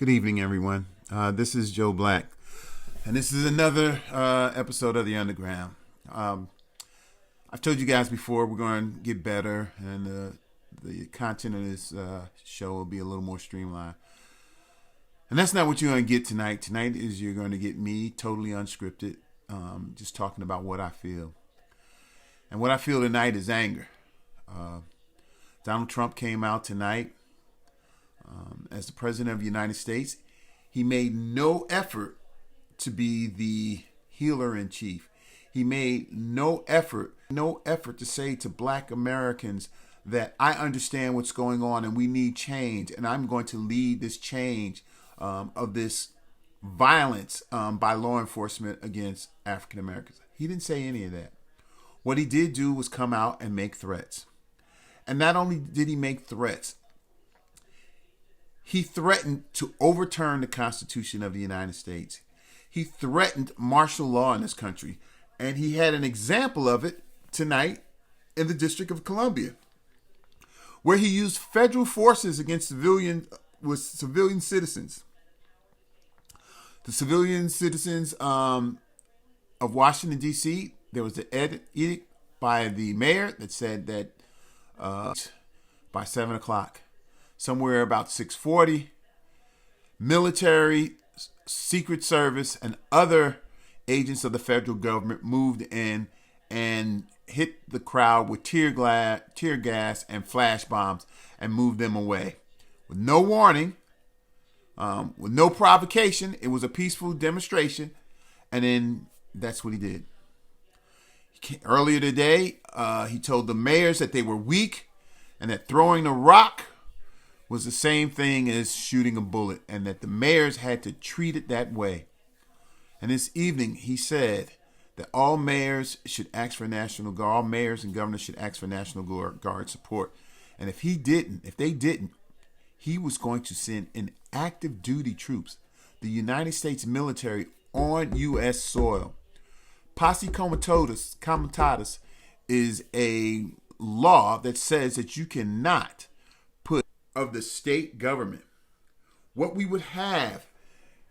Good evening, everyone. This is Joe Black, and this is another episode of The Underground. I've told you guys before we're going to get better, and the content of this show will be a little more streamlined. And that's not what you're going to get tonight. Tonight is you're going to get me totally unscripted, just talking about what I feel. And what I feel tonight is anger. Donald Trump came out tonight. As the President of the United States, he made no effort to be the healer in chief. He made no effort to say to Black Americans that I understand what's going on and we need change, and I'm going to lead this change of this violence by law enforcement against African Americans. He didn't say any of that. What he did do was come out and make threats. And not only did he make threats, he threatened to overturn the Constitution of the United States. He threatened martial law in this country. And he had an example of it tonight in the District of Columbia, where he used federal forces against civilian citizens. The civilian citizens of Washington, D.C., there was an edict by the mayor that said that by 7 o'clock, somewhere about 6:40, military, Secret Service, and other agents of the federal government moved in and hit the crowd with tear gas and flash bombs and moved them away. With no warning, with no provocation. It was a peaceful demonstration, and then that's what he did. Earlier today, he told the mayors that they were weak and that throwing a rock was the same thing as shooting a bullet, and that the mayors had to treat it that way. And this evening, he said that all mayors should ask for National Guard, all mayors and governors should ask for National Guard support. And if they didn't, he was going to send in active duty troops, the United States military, on U.S. soil. Posse comitatus is a law that says that you cannot put of the state government. What we would have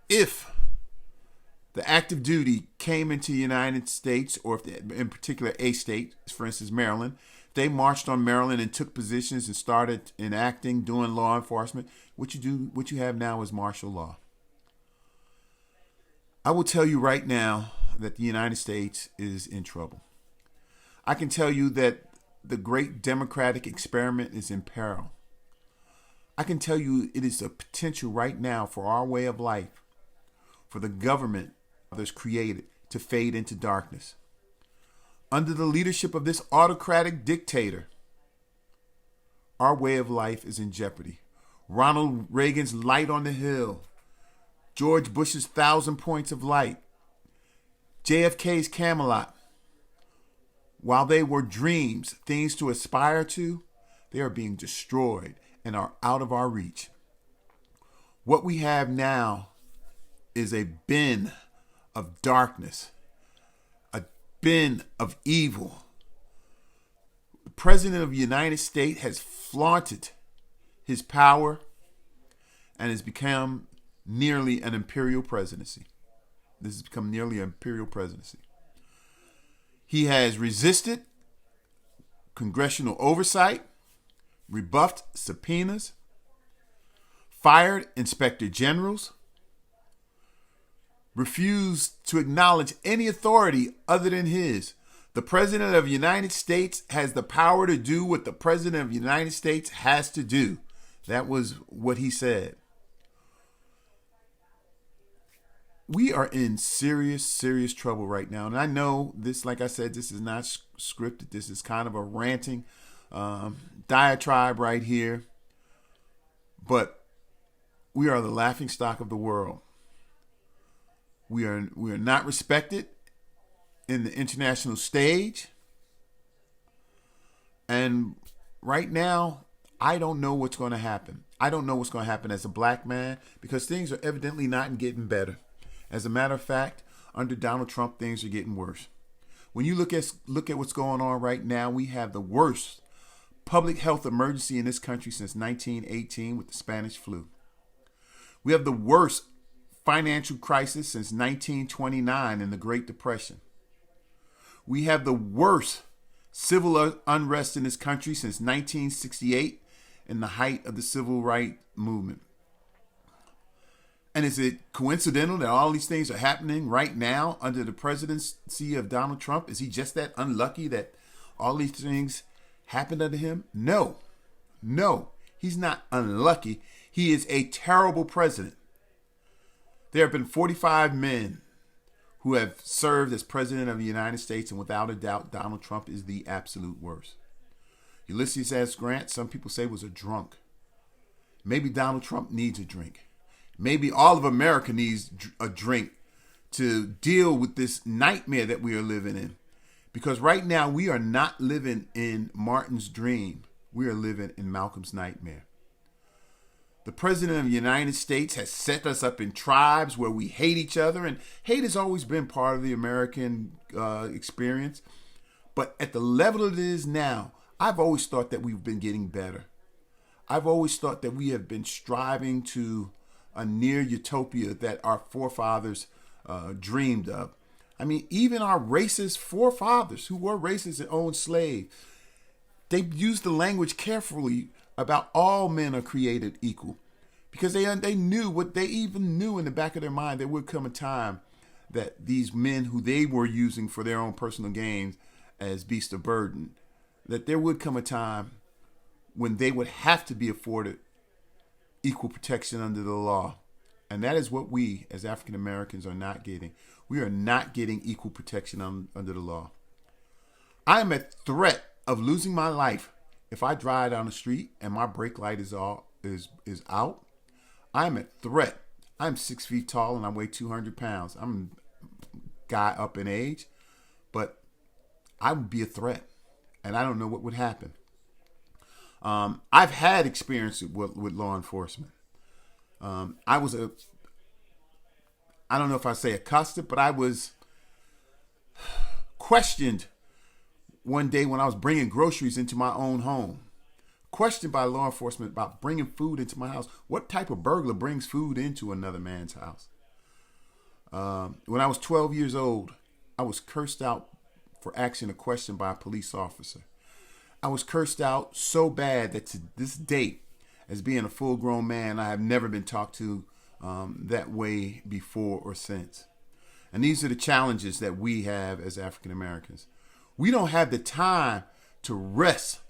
if the active duty came into the United States, or if in particular a state, for instance Maryland, they marched on Maryland and took positions and started enacting, doing law enforcement. What you have now is martial law. I will tell you right now that the United States is in trouble. I can tell you that the great democratic experiment is in peril. I can tell you it is a potential right now for our way of life, for the government that's created, to fade into darkness. Under the leadership of this autocratic dictator, our way of life is in jeopardy. Ronald Reagan's light on the hill, George Bush's 1,000 points of light, JFK's Camelot, while they were dreams, things to aspire to, they are being destroyed and are out of our reach. What we have now is a bin of darkness, a bin of evil. The President of the United States has flaunted his power and has become nearly an imperial presidency. This has become nearly an imperial presidency. He has resisted congressional oversight, rebuffed subpoenas, fired inspector generals, refused to acknowledge any authority other than his. The President of the United States has the power to do what the President of the United States has to do. That was what he said. We are in serious, serious trouble right now. And I know this, like I said, this is not scripted. This is kind of a ranting diatribe right here. But we are the laughingstock of the world. We are not respected in the international stage. And right now, I don't know what's going to happen. I don't know what's going to happen as a black man, because things are evidently not getting better. As a matter of fact, under Donald Trump, things are getting worse. When you look at what's going on right now, we have the worst public health emergency in this country since 1918 with the Spanish flu. We have the worst financial crisis since 1929 in the Great Depression. We have the worst civil unrest in this country since 1968 in the height of the civil rights movement. And is it coincidental that all these things are happening right now under the presidency of Donald Trump? Is he just that unlucky that all these things happened under him? No, he's not unlucky. He is a terrible president. There have been 45 men who have served as president of the United States, and without a doubt, Donald Trump is the absolute worst. Ulysses S. Grant, some people say, was a drunk. Maybe Donald Trump needs a drink. Maybe all of America needs a drink to deal with this nightmare that we are living in. Because right now, we are not living in Martin's dream. We are living in Malcolm's nightmare. The president of the United States has set us up in tribes where we hate each other, and hate has always been part of the American experience. But at the level it is now, I've always thought that we've been getting better. I've always thought that we have been striving to a near utopia that our forefathers dreamed of. I mean, even our racist forefathers who were racist and owned slaves, they used the language carefully about all men are created equal, because they knew what they even knew in the back of their mind. There would come a time that these men who they were using for their own personal gains as beasts of burden, that there would come a time when they would have to be afforded equal protection under the law. And that is what we as African Americans are not getting. We are not getting equal protection under the law. I am at threat of losing my life if I drive down the street and my brake light is out. I'm at threat. I'm 6 feet tall and I weigh 200 pounds. I'm a guy up in age, but I would be a threat, and I don't know what would happen. I've had experience with law enforcement. I don't know if I say accosted, but I was questioned one day when I was bringing groceries into my own home. Questioned by law enforcement about bringing food into my house. What type of burglar brings food into another man's house? When I was 12 years old, I was cursed out for asking a question by a police officer. I was cursed out so bad that to this date, as being a full-grown man, I have never been talked to that way before or since. And these are the challenges that we have as African Americans. We don't have the time to rest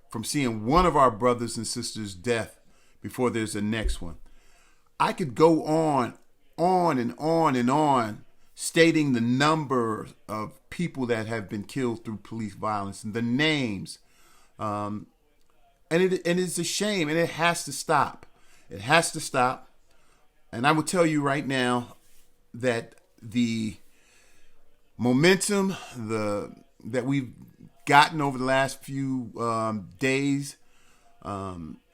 from seeing one of our brothers and sisters' death before there's the next one. I could go on and on, stating the number of people that have been killed through police violence and the names. And it's a shame, and it has to stop. It has to stop. And I will tell you right now that the momentum that we've gotten over the last few days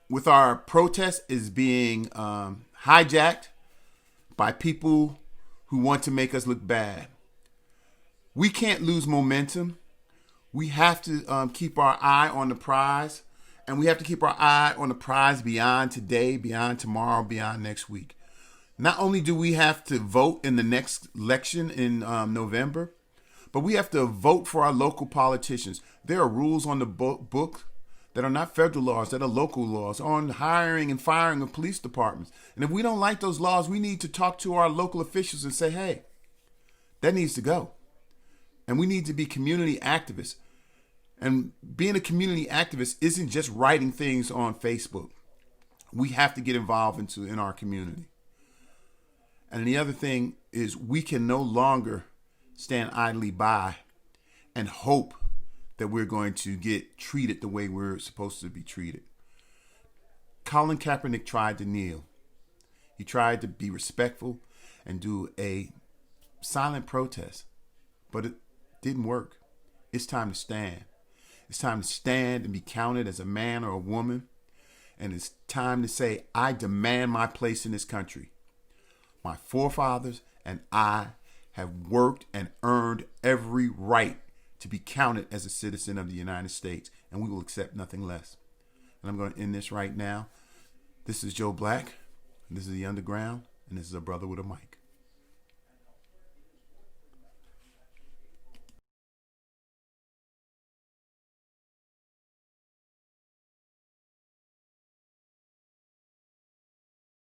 with our protest is being hijacked by people who want to make us look bad. We can't lose momentum. We have to keep our eye on the prize, and we have to keep our eye on the prize beyond today, beyond tomorrow, beyond next week. Not only do we have to vote in the next election in November, but we have to vote for our local politicians. There are rules on the book that are not federal laws, that are local laws on hiring and firing of police departments. And if we don't like those laws, we need to talk to our local officials and say, hey, that needs to go. And we need to be community activists. And being a community activist isn't just writing things on Facebook. We have to get involved in our community. And the other thing is, we can no longer stand idly by and hope that we're going to get treated the way we're supposed to be treated. Colin Kaepernick tried to kneel. He tried to be respectful and do a silent protest, but it didn't work. It's time to stand. It's time to stand and be counted as a man or a woman. And it's time to say, I demand my place in this country. My forefathers and I have worked and earned every right to be counted as a citizen of the United States, and we will accept nothing less. And I'm going to end this right now. This is Joe Black. This is the Underground, and this is a brother with a mic.